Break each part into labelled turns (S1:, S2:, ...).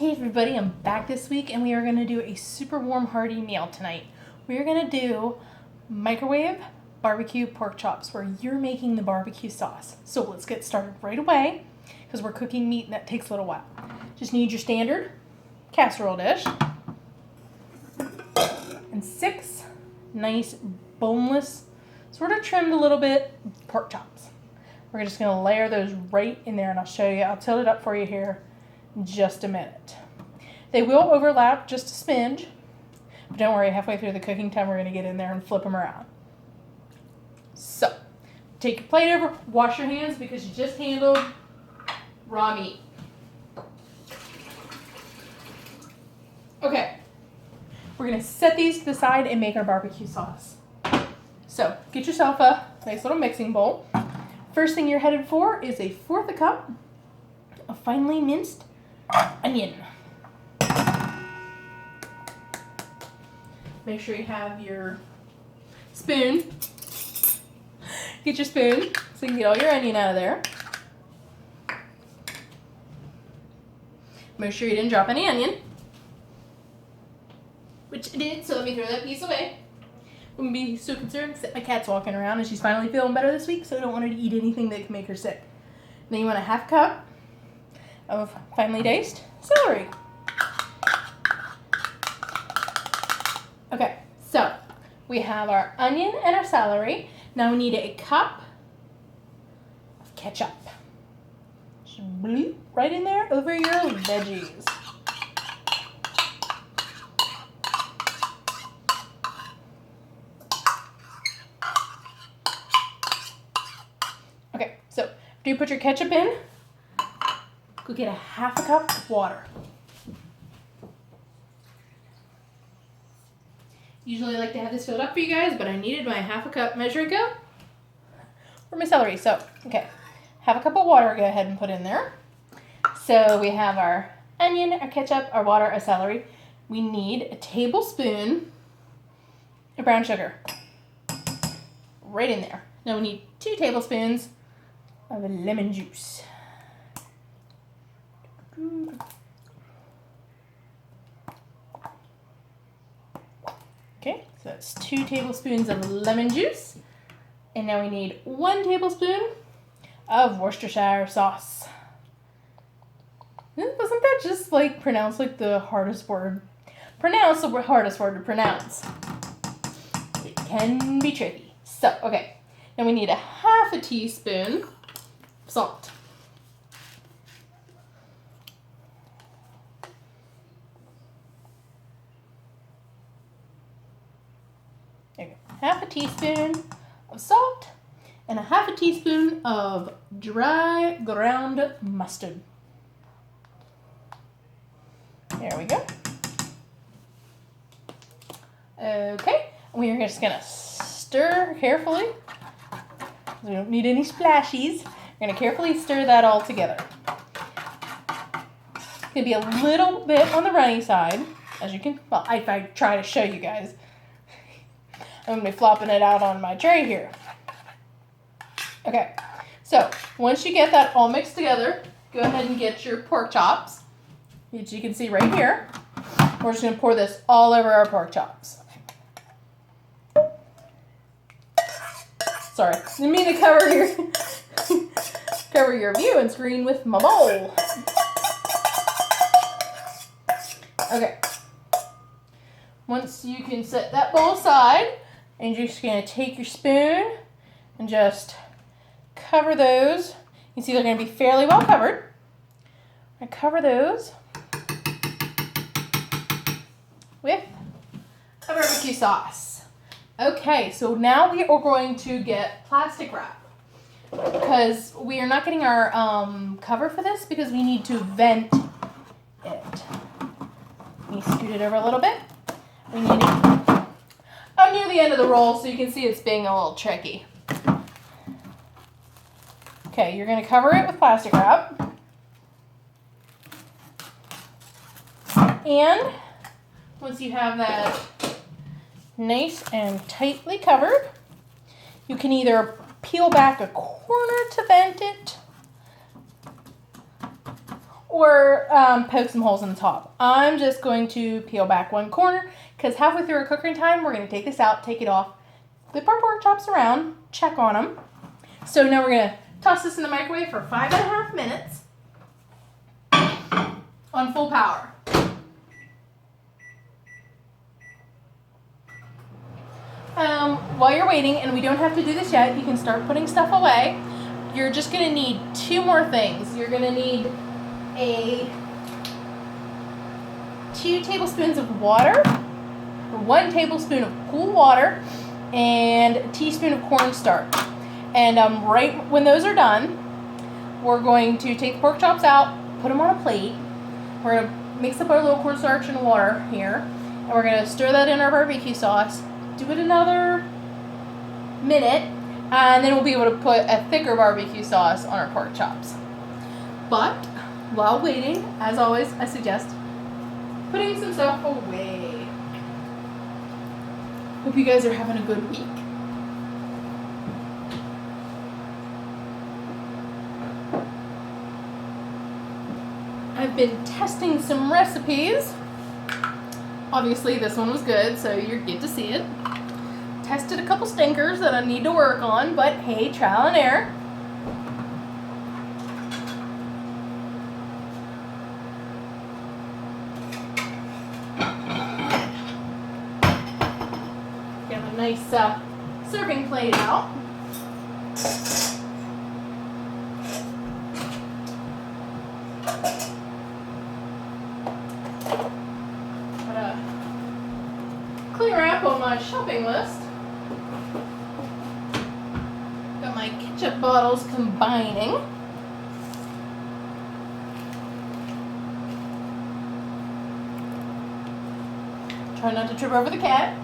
S1: Hey everybody, I'm back this week and we are going to do a super warm hearty meal tonight. We are going to do microwave barbecue pork chops where you're making the barbecue sauce. So let's get started right away because we're cooking meat and that takes a little while. Just need your standard casserole dish and 6 nice boneless, sort of trimmed a little bit pork chops. We're just going to layer those right in there and I'll show you. I'll tilt it up for you here in just a minute. They will overlap just a smidge, but don't worry, halfway through the cooking time we're going to get in there and flip them around. So, take your plate over, wash your hands because you just handled raw meat. Okay, we're going to set these to the side and make our barbecue sauce. So, get yourself a nice little mixing bowl. First thing you're headed for is a 1/4 cup of finely minced onion. Make sure you have your spoon. Get your spoon so you can get all your onion out of there. Make sure you didn't drop any onion, which I did, so let me throw that piece away. I'm going to be so concerned that my cat's walking around and she's finally feeling better this week, so I don't want her to eat anything that can make her sick. Then you want a 1/2 cup of finely diced celery. Okay, so we have our onion and our celery. Now we need a cup of ketchup. Just bloop right in there over your veggies. Okay, so after you put your ketchup in, go get a 1/2 cup of water. Usually I like to have this filled up for you guys, but I needed my 1/2 cup measuring cup for my celery. So, okay, 1/2 cup of water, go ahead and put in there. So we have our onion, our ketchup, our water, our celery. We need a tablespoon of brown sugar. Right in there. Now we need 2 tablespoons of lemon juice. Okay, so that's 2 tablespoons of lemon juice. And now we need 1 tablespoon of Worcestershire sauce. Wasn't that just like pronounced like the hardest word? Pronounce the hardest word to pronounce. It can be tricky. So, okay. Now we need a 1/2 teaspoon of salt. There you go. 1/2 teaspoon of salt and a 1/2 teaspoon of dry ground mustard. There we go. Okay, we are just gonna stir carefully. We don't need any splashies. We're gonna carefully stir that all together. It's gonna be a little bit on the runny side, as you can, well, if I try to show you guys. I'm going to be flopping it out on my tray here. Okay, so once you get that all mixed together, go ahead and get your pork chops, which you can see right here. We're just going to pour this all over our pork chops. Sorry, didn't mean to cover your viewing screen with my bowl. Okay, once you can set that bowl aside, and you're just going to take your spoon and just cover those. You can see they're going to be fairly well covered. I cover those with a barbecue sauce. Okay, so now we are going to get plastic wrap because we are not getting our cover for this because we need to vent it. Let me scoot it over a little bit. We need it. I'm near the end of the roll, so you can see it's being a little tricky. Okay, you're going to cover it with plastic wrap. And once you have that nice and tightly covered, you can either peel back a corner to vent it, or poke some holes in the top. I'm just going to peel back one corner because halfway through our cooking time, we're going to take this out, take it off, flip our pork chops around, check on them. So now we're going to toss this in the microwave for 5.5 minutes on full power. While you're waiting, and we don't have to do this yet, you can start putting stuff away. You're just going to need 2 more things. You're going to need 2 tablespoons of water, 1 tablespoon of cool water, and a teaspoon of cornstarch. And right when those are done, we're going to take the pork chops out, put them on a plate. We're going to mix up our little cornstarch and water here, and we're going to stir that in our barbecue sauce. Do it another minute, and then we'll be able to put a thicker barbecue sauce on our pork chops. But while waiting, as always, I suggest putting some stuff away. Hope you guys are having a good week. I've been testing some recipes. Obviously this one was good, so you get to see it. Tested a couple stinkers that I need to work on, but hey, trial and error. Get a nice serving plate out. Clear wrap on my shopping list. Got my ketchup bottles combining. Try not to trip over the cat.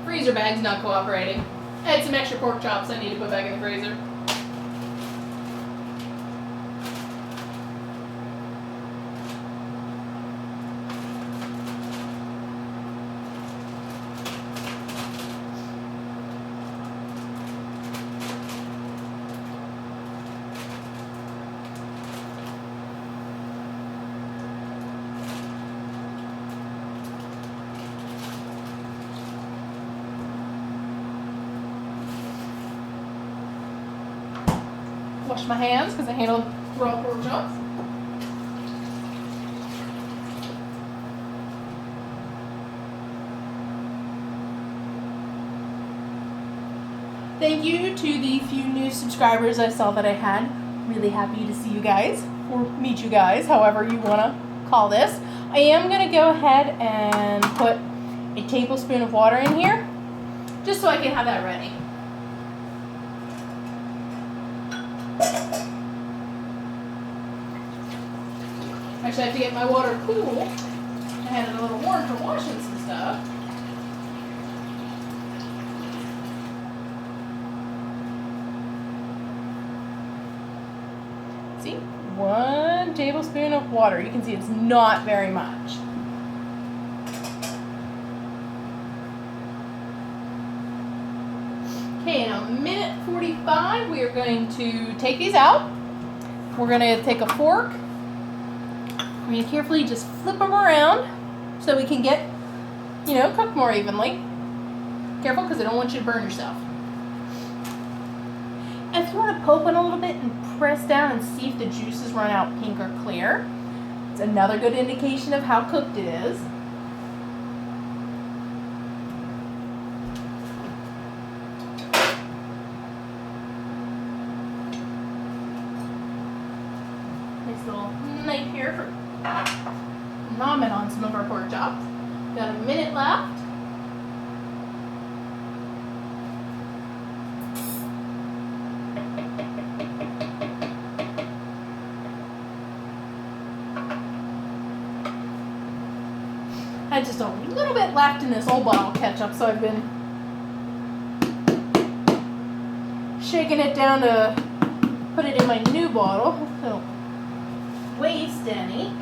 S1: Freezer bag's not cooperating. I had some extra pork chops I need to put back in the freezer. Wash my hands because I handled raw pork chops. Thank you to the few new subscribers I saw that I had. Really happy to see you guys, or meet you guys, however you want to call this. I am going to go ahead and put a tablespoon of water in here, just so I can have that ready. Actually, I have to get my water cool. I had it a little warm for washing some stuff. See, 1 tablespoon of water. You can see it's not very much. Okay, in a minute 45, we are going to take these out. We're going to take a fork. We're going to carefully just flip them around so we can get, cooked more evenly. Careful, because I don't want you to burn yourself. If you want to poke one a little bit and press down and see if the juices run out pink or clear, it's another good indication of how cooked it is. Nice little knife here for nomming on some of our pork chops. Got a minute left. I had just a little bit left in this old bottle of ketchup, so I've been shaking it down to put it in my new bottle. So don't waste any.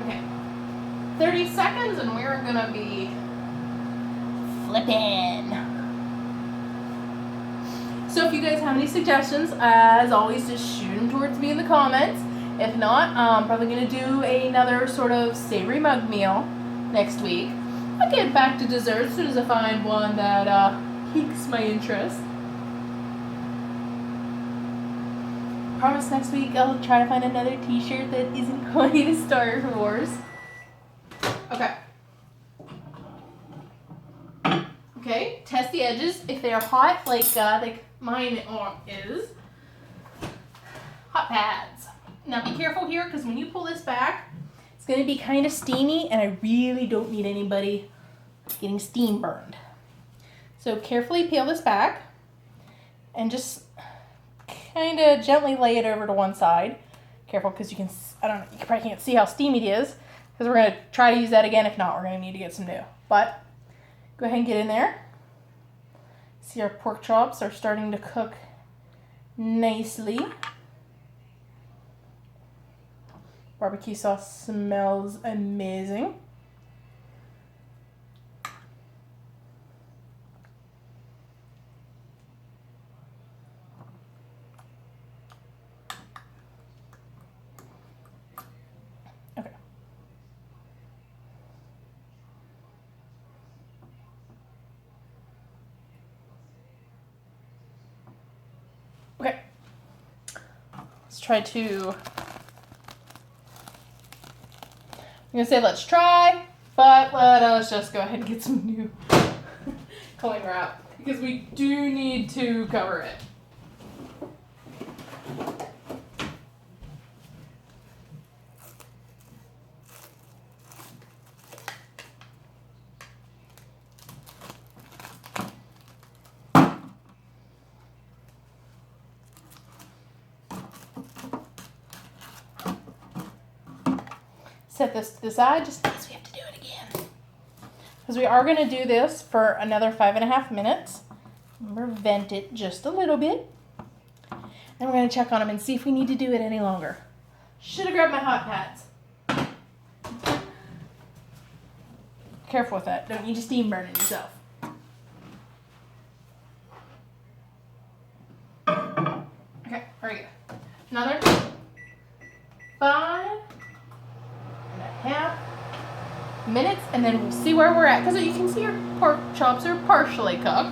S1: Okay, 30 seconds and we're gonna be flipping. So if you guys have any suggestions, as always, just shoot them towards me in the comments. If not, I'm probably going to do another sort of savory mug meal next week. I'll get back to dessert as soon as I find one that piques my interest. Promise next week I'll try to find another t-shirt that isn't quite a Star Wars. Okay. Okay, test the edges. If they are hot, like mine is, hot pads. Now be careful here, because when you pull this back, it's going to be kind of steamy, and I really don't need anybody getting steam burned. So carefully peel this back, and just kind of gently lay it over to one side. Careful, because you probably can't see how steamy it is, because we're going to try to use that again. If not, we're going to need to get some new. But go ahead and get in there. See, our pork chops are starting to cook nicely. Barbecue sauce smells amazing. Okay. Okay. Let's try to... I'm going to say let's try, but let us just go ahead and get some new cling wrap, because we do need to cover it. Set this to the side just in case we have to do it again. Because we are going to do this for another 5.5 minutes. Remember, vent it just a little bit. And we're going to check on them and see if we need to do it any longer. Should have grabbed my hot pads. Careful with that. Don't need to steam burn it yourself. Okay, very good. Another 5.5 minutes, and then we'll see where we're at, because you can see our pork chops are partially cooked.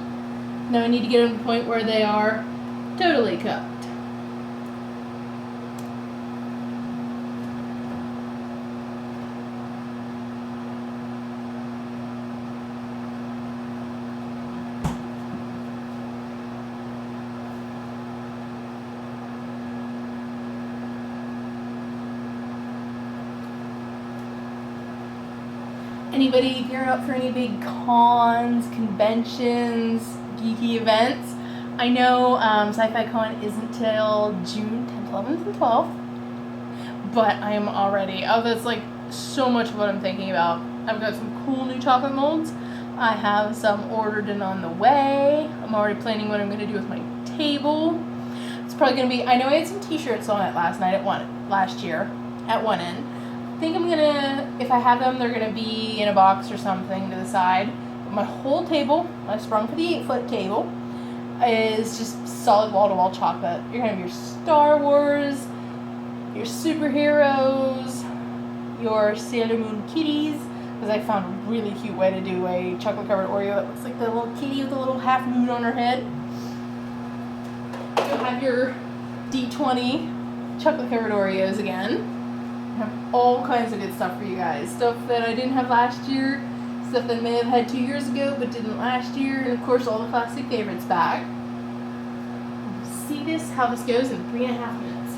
S1: Now we need to get them to the point where they are totally cooked. Anybody gearing up for any big cons, conventions, geeky events? I know Sci-Fi Con isn't till June 10th, 11th, and 12th, but I am already, that's like so much of what I'm thinking about. I've got some cool new chocolate molds. I have some ordered and on the way. I'm already planning what I'm going to do with my table. It's probably going to be, I know I had some t-shirts on it last year at one end. I think I'm gonna, if I have them, they're gonna be in a box or something to the side. But my whole table, I sprung for the 8-foot table, is just solid wall-to-wall chocolate. You're gonna have your Star Wars, your superheroes, your Sailor Moon kitties, because I found a really cute way to do a chocolate covered Oreo that looks like the little kitty with the little half moon on her head. You'll have your D20 chocolate covered Oreos again. Have all kinds of good stuff for you guys. Stuff that I didn't have last year, stuff that I may have had 2 years ago but didn't last year, and of course all the classic favorites back. We'll see how this goes in 3.5 minutes.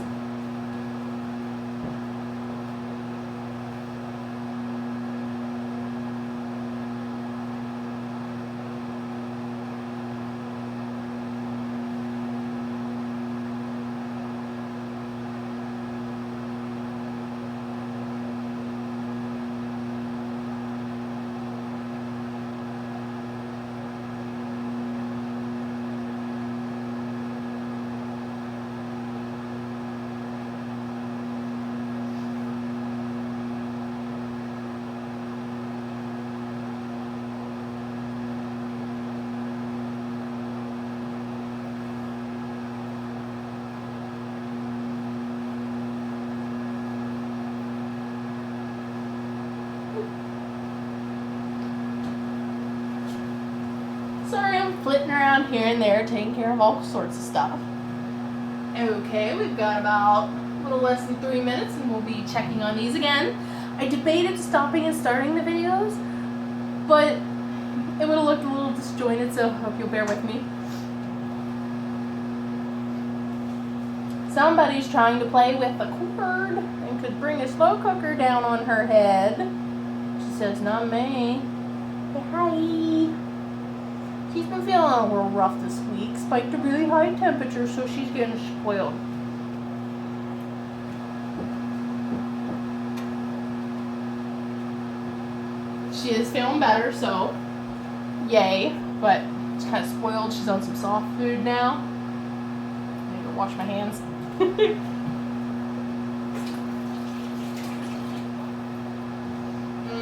S1: Sorry, I'm flitting around here and there, taking care of all sorts of stuff. Okay, we've got about a little less than 3 minutes and we'll be checking on these again. I debated stopping and starting the videos, but it would have looked a little disjointed, so I hope you'll bear with me. Somebody's trying to play with the cord and could bring a slow cooker down on her head. She says, not me. Say hi. She's been feeling a little rough this week. Spiked a really high temperature, so she's getting spoiled. She is feeling better, so yay. But she's kind of spoiled. She's on some soft food now. I need to wash my hands.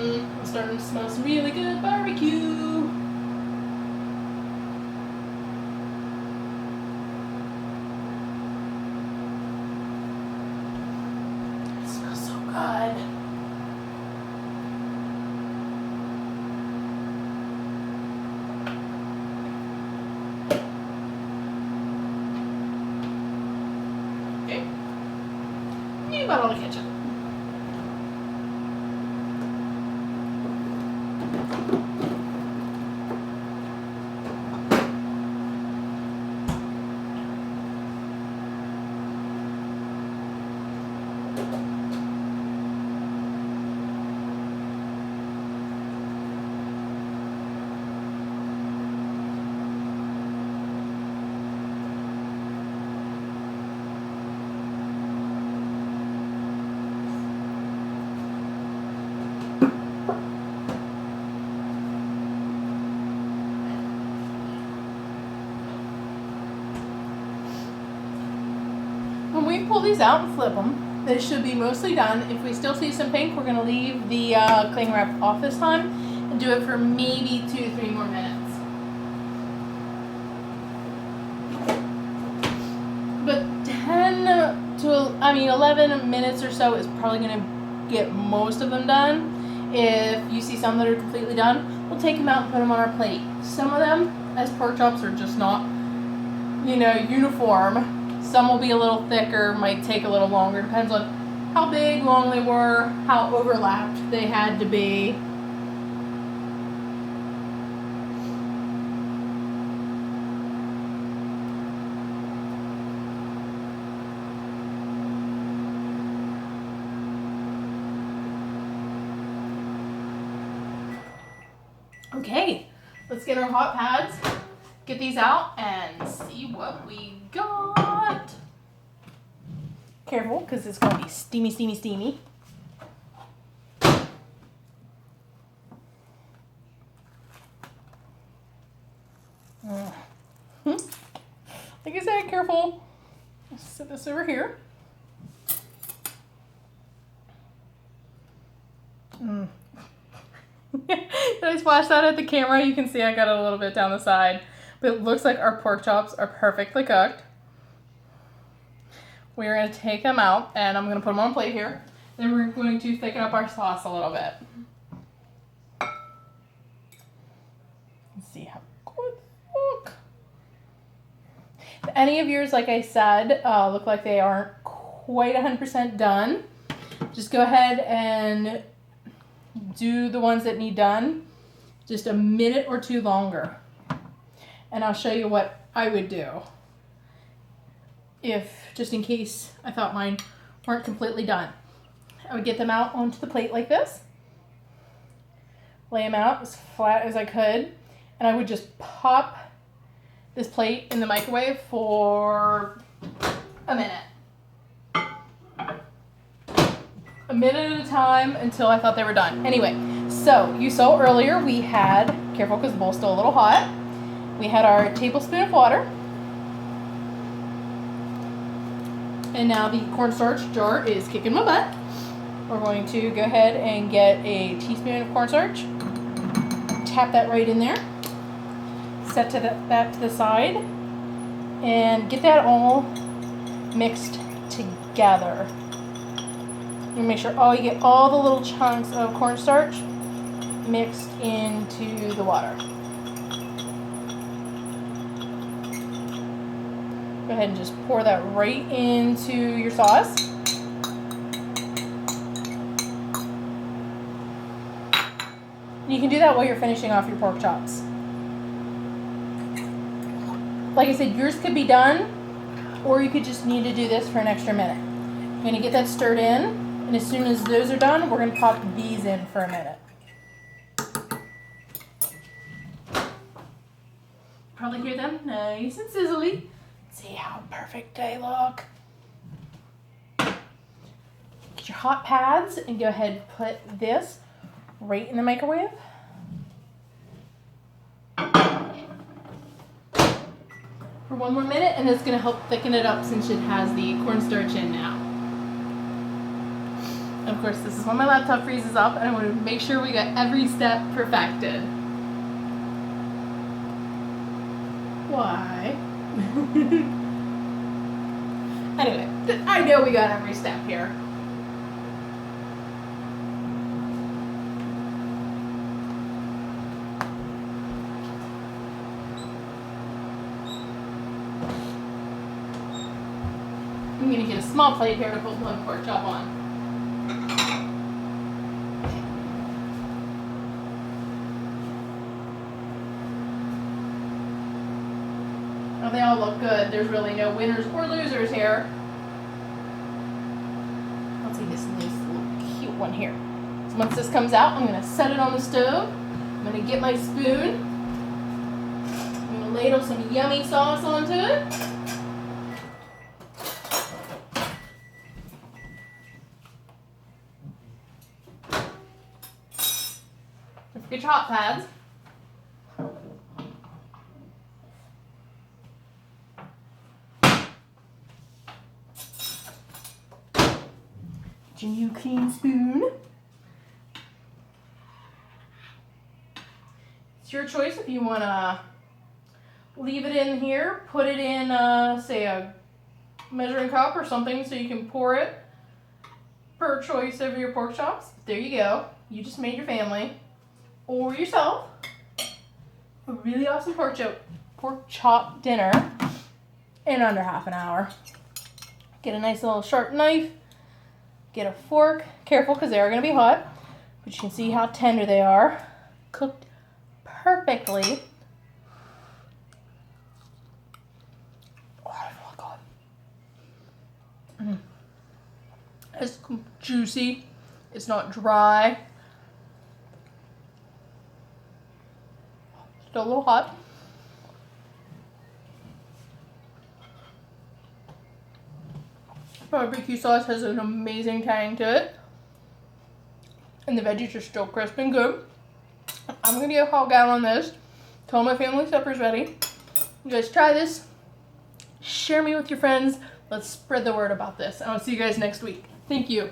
S1: I'm starting to smell some really good barbecue. It smells so good. Okay. New bottle of ketchup. When we pull these out and flip them, they should be mostly done. If we still see some pink, we're going to leave the cling wrap off this time and do it for maybe 2 to 3 more minutes. But 11 minutes or so is probably going to get most of them done. If you see some that are completely done, we'll take them out and put them on our plate. Some of them, as pork chops, are just not, uniform. Some will be a little thicker, might take a little longer. Depends on how big, long they were, how overlapped they had to be. Okay, let's get our hot pads, get these out, and see what we got. Careful, because it's going to be steamy, steamy, steamy. Like I said, careful. Let's set this over here. Did I splash that at the camera? You can see I got it a little bit down the side. But it looks like our pork chops are perfectly cooked. We're going to take them out, and I'm going to put them on a plate here. Then we're going to thicken up our sauce a little bit. Let's see how good they look. If any of yours, like I said, look like they aren't quite 100% done, just go ahead and do the ones that need done just a minute or 2 longer. And I'll show you what I would do if, just in case I thought mine weren't completely done. I would get them out onto the plate like this, lay them out as flat as I could, and I would just pop this plate in the microwave for a minute. A minute at a time until I thought they were done. Anyway, so you saw earlier we had, careful because the bowl's still a little hot, we had our tablespoon of water. And now the cornstarch jar is kicking my butt. We're going to go ahead and get a teaspoon of cornstarch. Tap that right in there. Set that to the side. And get that all mixed together. You make sure you get all the little chunks of cornstarch mixed into the water. Go ahead and just pour that right into your sauce. You can do that while you're finishing off your pork chops. Like I said, yours could be done, or you could just need to do this for an extra minute. I'm going to get that stirred in, and as soon as those are done, we're going to pop these in for a minute. Probably hear them nice and sizzly. See how perfect they look. Get your hot pads and go ahead and put this right in the microwave. For 1 more minute, and it's going to help thicken it up since it has the cornstarch in now. Of course, this is when my laptop freezes up, and I want to make sure we got every step perfected. Why? Anyway, I know we got every step here. I'm going to get a small plate here to put one pork chop on. Oh, they all look good. There's really no winners or losers here. I'll take this nice little cute one here. So once this comes out, I'm going to set it on the stove. I'm going to get my spoon. I'm going to ladle some yummy sauce onto it. Don't forget your hot pads. Get your new clean spoon. It's your choice if you want to leave it in here, put it in, say, a measuring cup or something so you can pour it per choice over your pork chops. There you go. You just made your family or yourself a really awesome pork chop dinner in under half an hour. Get a nice little sharp knife, get a fork, careful because they are going to be hot, but you can see how tender they are, cooked perfectly. Oh, God. It's juicy, it's not dry, still a little hot. Barbecue sauce has an amazing tang to it. And the veggies are still crisp and good. I'm going to get a hog out on this. Tell my family supper's ready. You guys try this. Share me with your friends. Let's spread the word about this. And I'll see you guys next week. Thank you.